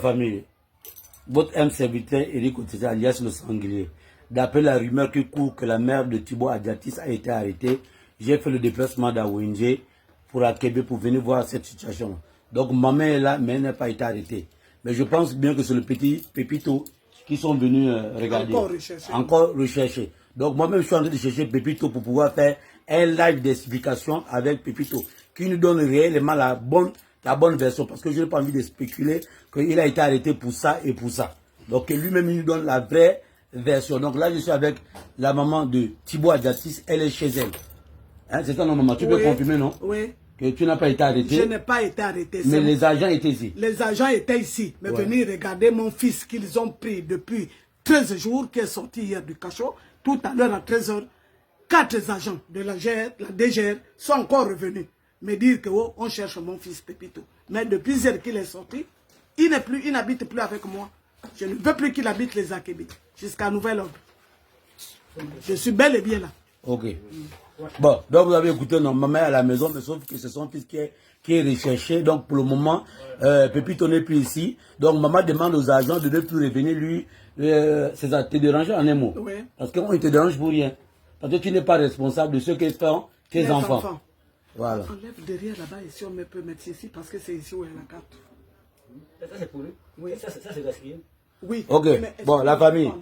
Famille, votre âme serviteur Eric Otete alias le sanglier. D'après la rumeur qui court que la mère de Thibaut Adjatis a été arrêtée, j'ai fait le déplacement d'Awinje pour Akebe pour venir voir cette situation. Donc maman est là, mais elle n'a pas été arrêtée. Mais je pense bien que c'est le petit Pépito qui sont venus regarder. Encore rechercher. Donc moi-même je suis en train de chercher Pépito pour pouvoir faire un live d'explication avec Pépito qui nous donne réellement la bonne version, parce que je n'ai pas envie de spéculer qu'il a été arrêté pour ça et pour ça. Donc lui-même il nous donne la vraie version. Donc là je suis avec la maman de Thibaut Adjatis, elle est chez elle. Hein, c'est ça non maman, tu peux confirmer non? Oui. Que tu n'as pas été arrêté? Je n'ai pas été arrêté. Mais les agents étaient ici? Les agents étaient ici, mais venir regarder mon fils qu'ils ont pris depuis 13 jours, qui est sorti hier du cachot. Tout à l'heure à 13 h, 4 agents de la DGR sont encore revenus me dire que on cherche mon fils Pépito. Mais depuis hier qu'il est sorti, il n'habite plus avec moi. Je ne veux plus qu'il habite les Akébés jusqu'à nouvel ordre. Je suis bel et bien là. Ok. Bon, donc vous avez écouté non, maman est à la maison, mais sauf que c'est son fils qui est recherché. Donc pour le moment, Pépito n'est plus ici. Donc maman demande aux agents de ne plus revenir lui. C'est ça, te déranger en un mot. Oui. Parce qu'on ne te dérange pour rien. Parce que tu n'es pas responsable de ce que font tes enfants. Voilà. On lève derrière là-bas et si on peut mettre ici parce que c'est ici où il y a la carte. Ça c'est pour lui. Oui. Ça c'est gaspillé. Oui. Ok. Bon, la famille,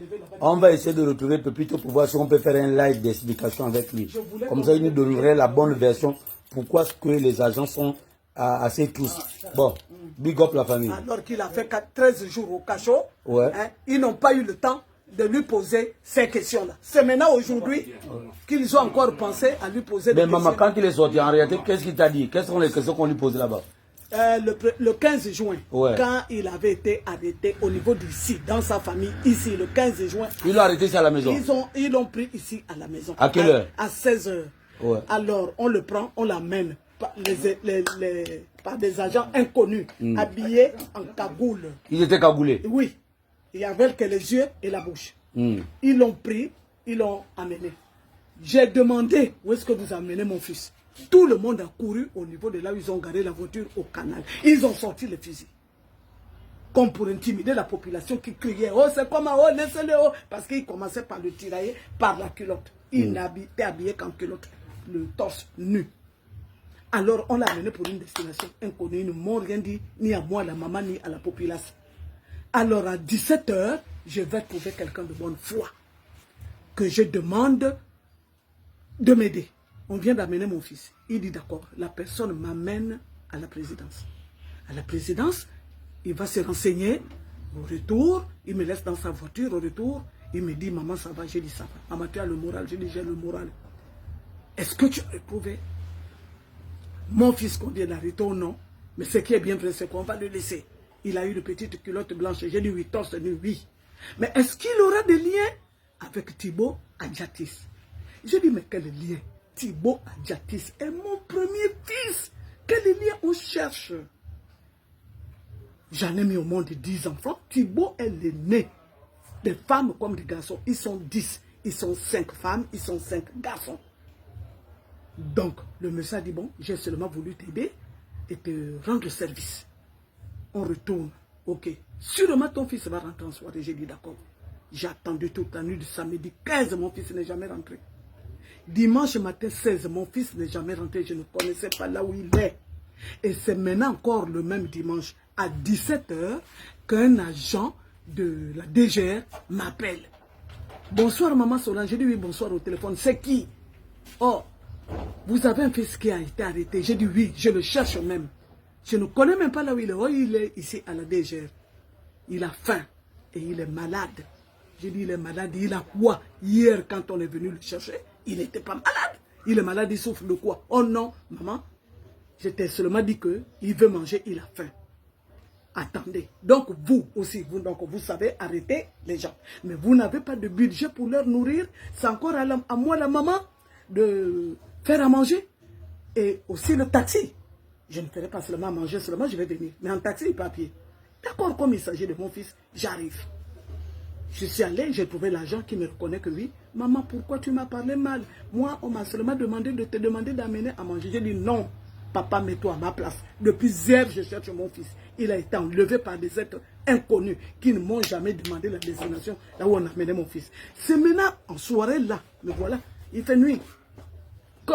on va essayer de retrouver Pépito pour voir si on peut faire un live d'explication avec lui. Comme ça, il nous donnerait la bonne version. Pourquoi est-ce que les agents sont assez tous. Bon, big up la famille. Alors qu'il a fait 13 jours au cachot, ouais. Hein, ils n'ont pas eu le temps de lui poser ces questions-là. C'est maintenant aujourd'hui qu'ils ont encore pensé à lui poser des questions. Mais maman, quand il est sorti, en réalité, qu'est-ce qu'il t'a dit? Quelles sont les questions qu'on lui posait là-bas? Le 15 juin, ouais. Quand il avait été arrêté au niveau d'ici, dans sa famille, ici, le 15 juin. Ils l'ont arrêté ici à la maison? Ils l'ont pris ici à la maison. À quelle heure? À 16 h. Ouais. Alors, on le prend, on l'amène par des agents inconnus, habillés en cagoule. Ils étaient cagoulés? Oui. Il y avait que les yeux et la bouche. Ils l'ont pris, ils l'ont amené. J'ai demandé où est-ce que vous amenez mon fils. Tout le monde a couru au niveau de là où ils ont garé la voiture au canal. Ils ont sorti les fusils. Comme pour intimider la population qui criait, oh c'est comment, oh laissez-le, oh. Parce qu'ils commençaient par le tirailler par la culotte. Il n'était habillé qu'en culotte, le torse nu. Alors on l'a amené pour une destination inconnue. Ils ne m'ont rien dit, ni à moi, la maman, ni à la population. Alors à 17 h, je vais trouver quelqu'un de bonne foi. Que je demande de m'aider. On vient d'amener mon fils. Il dit d'accord, la personne m'amène à la présidence. À la présidence, il va se renseigner. Au retour, il me laisse dans sa voiture. Au retour, il me dit, maman, ça va? J'ai dit, ça va. Maman, tu as le moral? J'ai dit, j'ai le moral. Est-ce que tu as éprouvé mon fils qu'on vient d'arrêter ou non? Mais ce qui est bien vrai, c'est qu'on va le laisser. Il a eu une petite culotte blanche. J'ai dit, oui, torse nu, oui. Mais est-ce qu'il aura des liens avec Thibaut Adjatis? J'ai dit, mais quel lien? Thibaut Adjatis est mon premier fils. Quel lien on cherche? J'en ai mis au monde 10 enfants. Thibaut est l'aîné. Des femmes comme des garçons. Ils sont 10. Ils sont 5 femmes. Ils sont 5 garçons. Donc, le monsieur a dit, bon, j'ai seulement voulu t'aider et te rendre service. On retourne. Ok. Sûrement ton fils va rentrer en soirée. J'ai dit d'accord. J'ai attendu toute la nuit de samedi 15. Mon fils n'est jamais rentré. Dimanche matin 16, mon fils n'est jamais rentré. Je ne connaissais pas là où il est. Et c'est maintenant encore le même dimanche à 17 h qu'un agent de la DGR m'appelle. Bonsoir maman Solange. J'ai dit oui, bonsoir au téléphone. C'est qui? Oh, vous avez un fils qui a été arrêté. J'ai dit oui, je le cherche même. Je ne connais même pas là où il est. Oh, il est ici à la DGR. Il a faim et il est malade. J'ai dit il est malade. Il a quoi? Hier quand on est venu le chercher, il n'était pas malade. Il est malade, il souffre de quoi? Oh non, maman. Je t'ai seulement dit qu'il veut manger, il a faim. Attendez. Donc vous aussi, vous savez arrêter les gens. Mais vous n'avez pas de budget pour leur nourrir. C'est encore à moi, la maman, de faire à manger. Et aussi le taxi. Je ne ferai pas seulement à manger, seulement je vais venir. Mais en taxi, papier. D'accord, comme il s'agit de mon fils, j'arrive. Je suis allé, j'ai trouvé l'agent qui me reconnaît que oui. Maman, pourquoi tu m'as parlé mal? Moi, on m'a seulement demandé de te demander d'amener à manger. J'ai dit non, papa, mets-toi à ma place. Depuis hier, je cherche mon fils. Il a été enlevé par des êtres inconnus qui ne m'ont jamais demandé la destination là où on a mené mon fils. C'est maintenant, en soirée là, me voilà, il fait nuit, que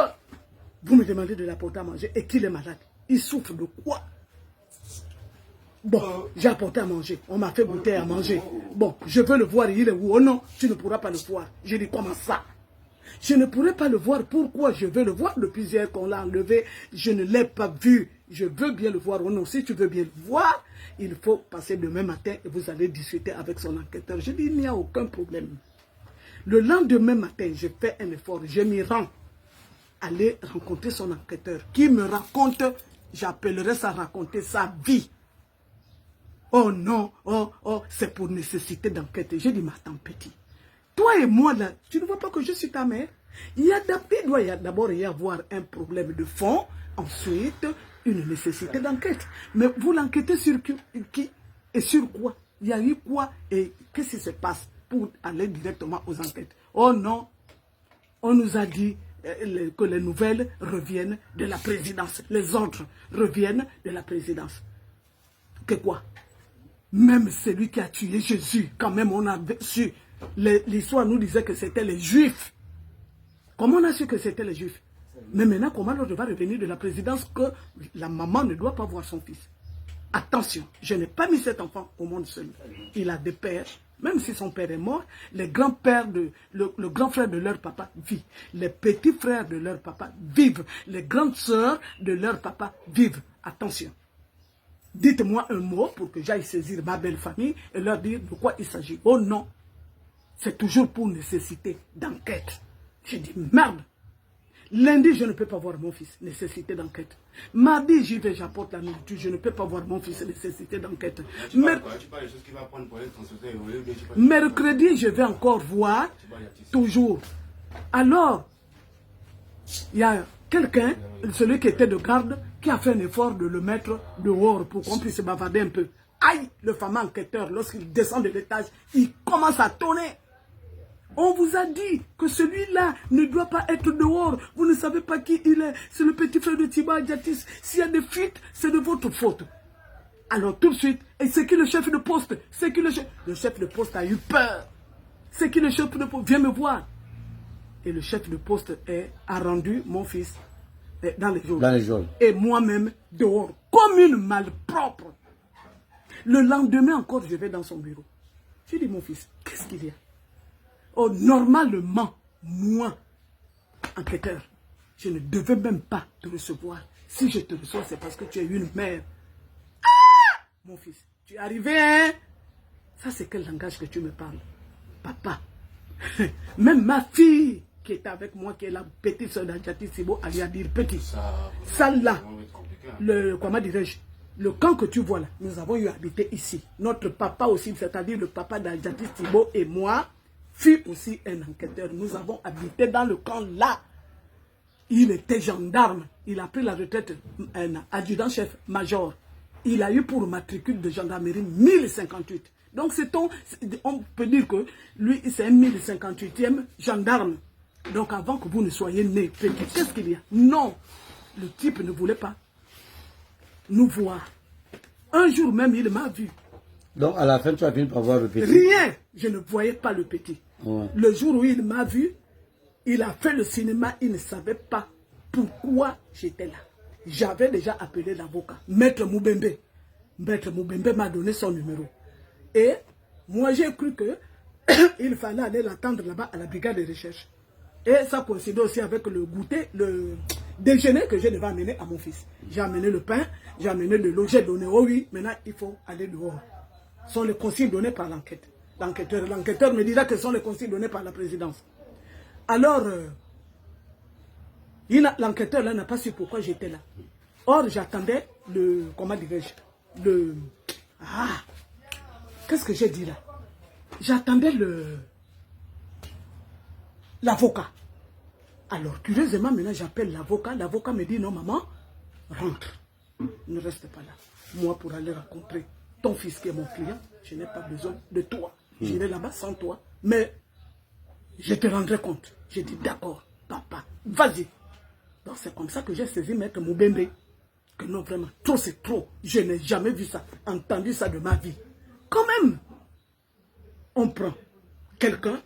vous me demandez de l'apporter à manger et qu'il est malade. Il souffre de quoi? Bon, j'ai apporté à manger. On m'a fait goûter à manger. Bon, je veux le voir, il est où? Oh non, tu ne pourras pas le voir. Je dis, comment ça? Je ne pourrais pas le voir. Pourquoi je veux le voir? Depuis hier qu'on l'a enlevé, je ne l'ai pas vu. Je veux bien le voir. Oh non, si tu veux bien le voir, il faut passer demain matin et vous allez discuter avec son enquêteur. Je dis, il n'y a aucun problème. Le lendemain matin, je fais un effort. Je m'y rends. Aller rencontrer son enquêteur qui me raconte, j'appellerais ça raconter sa vie. Oh non, c'est pour nécessité d'enquête. J'ai dit, mais attends, petit. Toi et moi, là, tu ne vois pas que je suis ta mère? Il doit d'abord y avoir un problème de fond, ensuite, une nécessité d'enquête. Mais vous l'enquêtez sur qui et sur quoi? Il y a eu quoi et qu'est-ce qui se passe pour aller directement aux enquêtes? Oh non, on nous a dit que les nouvelles reviennent de la présidence. Les autres reviennent de la présidence. Que quoi? Même celui qui a tué Jésus, quand même on a su, l'histoire nous disait que c'était les Juifs. Comment on a su que c'était les Juifs? Mais maintenant, comment l'autre va revenir de la présidence que la maman ne doit pas voir son fils? Attention, je n'ai pas mis cet enfant au monde seul. Il a des pères, même si son père est mort, les grands-pères, le grand frère de leur papa vit. Les petits frères de leur papa vivent. Les grandes sœurs de leur papa vivent. Attention. Dites-moi un mot pour que j'aille saisir ma belle famille et leur dire de quoi il s'agit. Oh non, c'est toujours pour nécessité d'enquête. J'ai dit merde. Lundi, je ne peux pas voir mon fils, nécessité d'enquête. Mardi, j'y vais, j'apporte la nourriture, je ne peux pas voir mon fils, nécessité d'enquête. Mercredi, je vais encore voir, toujours. Alors, il y a quelqu'un, celui qui était de garde, qui a fait un effort de le mettre dehors pour qu'on puisse bavarder un peu. Aïe, le fameux enquêteur, lorsqu'il descend de l'étage, il commence à tonner. On vous a dit que celui-là ne doit pas être dehors. Vous ne savez pas qui il est. C'est le petit frère de Thibaut Adjatis. S'il y a des fuites, c'est de votre faute. Alors tout de suite, et c'est qui le chef de poste? C'est qui le chef de poste a eu peur. C'est qui le chef de poste? Viens me voir. Et le chef de poste a rendu mon fils dans les jours. Et moi-même dehors, comme une malpropre. Le lendemain encore, je vais dans son bureau. Je dis, mon fils, qu'est-ce qu'il y a? Oh, normalement, moi, enquêteur, je ne devais même pas te recevoir. Si je te reçois, c'est parce que tu es une mère. Ah! Mon fils, tu es arrivé, hein? Ça, c'est quel langage que tu me parles? Papa. Même ma fille qui est avec moi, qui est la petite soeur d'Adjatis Thibaut, elle a dit petit. Ça là, comment dirais-je? Le camp que tu vois là, nous avons eu à habiter ici. Notre papa aussi, c'est-à-dire le papa d'Adjatis Thibaut et moi, fut aussi un enquêteur. Nous avons habité dans le camp là. Il était gendarme. Il a pris la retraite, un adjudant-chef major. Il a eu pour matricule de gendarmerie 1058. Donc on peut dire que lui, c'est un 1058e gendarme. Donc avant que vous ne soyez né, qu'est-ce qu'il y a? Non, le type ne voulait pas nous voir. Un jour même, il m'a vu. Donc à la fin, tu as fini par voir le petit? Rien. Je ne voyais pas le petit. Ouais. Le jour où il m'a vu, il a fait le cinéma, il ne savait pas pourquoi j'étais là. J'avais déjà appelé l'avocat, Maître Moubembe. Maître Moubembe m'a donné son numéro. Et moi, j'ai cru que il fallait aller l'attendre là-bas à la brigade de recherche. Et ça coïncidait aussi avec le goûter, le déjeuner que je devais amener à mon fils. J'ai amené le pain, j'ai amené de l'eau, j'ai donné, oh oui, maintenant il faut aller dehors. Ce sont les consignes données par l'enquête. L'enquêteur me dira que ce sont les consignes données par la présidence. Alors, l'enquêteur là n'a pas su pourquoi j'étais là. Or, j'attendais comment dirais-je, qu'est-ce que j'ai dit là? J'attendais l'avocat. Alors, curieusement, maintenant j'appelle l'avocat. L'avocat me dit, non maman, rentre. Ne reste pas là. Moi, pour aller rencontrer ton fils qui est mon client, je n'ai pas besoin de toi. J'irai là-bas sans toi. Mais je te rendrai compte. J'ai dit, d'accord, papa, vas-y. Donc c'est comme ça que j'ai saisi Maître Moubembe. Que non, vraiment, trop c'est trop. Je n'ai jamais vu ça, entendu ça de ma vie. quand même, on prend quelqu'un,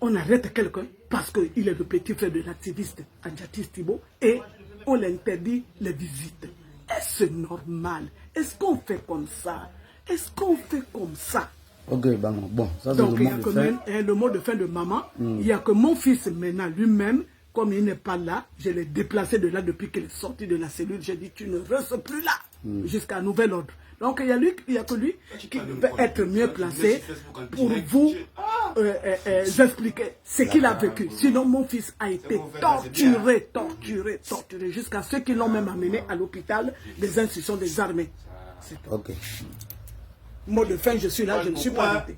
on arrête quelqu'un parce qu'il est le petit frère de l'activiste Adjatis Thibault et on l'interdit les visites. Est-ce normal? Est-ce qu'on fait comme ça? Est-ce qu'on fait comme ça? Ok, bon, ça c'est Donc, le mot de fin. le mot de fin de maman. Il n'y a que mon fils maintenant lui-même, comme il n'est pas là, je l'ai déplacé de là depuis qu'il est sorti de la cellule. J'ai dit, tu ne restes plus là jusqu'à nouvel ordre. Donc, il y a que lui qui peut être mieux placé pour vous expliquer ce qu'il a vécu. Sinon, mon fils a été torturé jusqu'à ceux qui l'ont même amené à l'hôpital des institutions des armées. Ok. Mot de fin, je suis là, je ne suis pas arrêté.